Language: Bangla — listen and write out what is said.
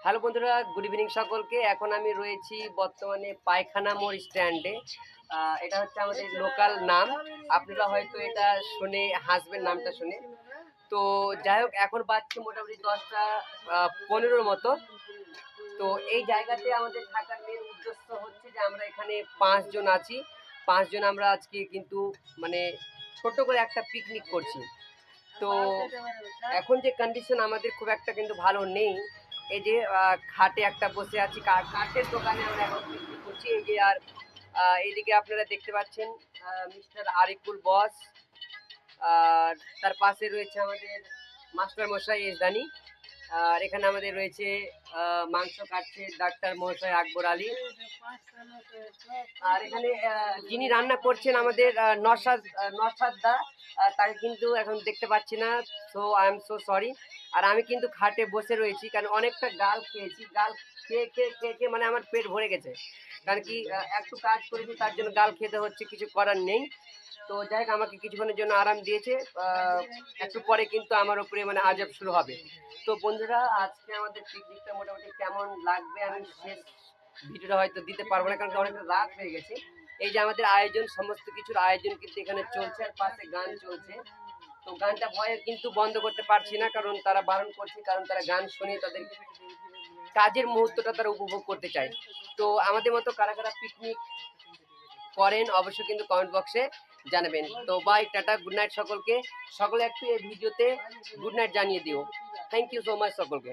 হ্যালো বন্ধুরা, গুড ইভিনিং সকলকে। এখন আমি রয়েছি বর্তমানে পায়খানা মোড় স্ট্যান্ডে। এটা হচ্ছে আমাদের লোকাল নাম। আপনারা হয়তো এটা শুনে হাসবেন নামটা শুনে। তো যাই হোক, এখন বাজছে মোটামুটি 10টা 15 মতো। তো এই জায়গাতে আমাদের থাকার মেন উদ্দেশ্য হচ্ছে যে আমরা এখানে 5 জন আছি। 5 জন আমরা আজকে কিন্তু মানে ছোট করে একটা পিকনিক করছি। তো এখন যে কন্ডিশন আমাদের খুব একটা কিন্তু ভালো নেই। এই যে খাটে একটা বসে আছি, কাঠের দোকানে আমরা এখন বিক্রি করছি। এই যে আর এইদিকে আপনারা দেখতে পাচ্ছেন মিস্টার আরিকুল বস, আর তার পাশে রয়েছে আমাদের মাস্টার মশাই এসদানি, আর এখানে আমাদের রয়েছে মাংস কাটছে ডাক্তার মহাশয় আকবর আলী। আর এখানে যিনি রান্না করছেন আমাদের নসাদ দা, তাকে কিন্তু এখন দেখতে পাচ্ছি না। So I am so sorry. আর আমি কিন্তু খাটে বসে রয়েছি, কারণ অনেকটা গাল খেয়েছি। গাল খেয়ে খেয়ে খেয়ে খেয়ে মানে আমার পেট ভরে গেছে, কারণ কি একটু কাজ করেছি তার জন্য গাল খেতে হচ্ছে, কিছু করার নেই। তো যাই হোক, আমাকে কিছুক্ষণের জন্য আরাম দিয়েছে। একটু পরে কিন্তু আমার উপরে মানে আজব শুরু হবে। তো বন্ধুরা, আজকে আমাদের পিকনিকটা মোটামুটি কেমন লাগবে আমি শেষ ভিডিওটা হয়তো দিতে পারবো না, কারণ অনেকটা রাত হয়ে গেছে। এই যে আমাদের আয়োজন, সমস্ত কিছুর আয়োজন কিন্তু এখানে চলছে, আর পাশে গান চলছে। তো গানটা ভয়ে কিন্তু বন্ধ করতে পারছি না, কারণ তারা বারণ করছে, কারণ তারা গান শুনে তাদের কাজের মুহূর্তটা তারা উপভোগ করতে চায়। তো আমাদের মতো কারা কারা পিকনিক করেন অবশ্যই কিন্তু কমেন্ট বক্সে জানাবেন। তো বাই, টাটা, গুড নাইট সকলকে। সকলে একটু এই ভিডিওতে গুড নাইট জানিয়ে দিও। থ্যাংক ইউ সো মাচ সকলকে।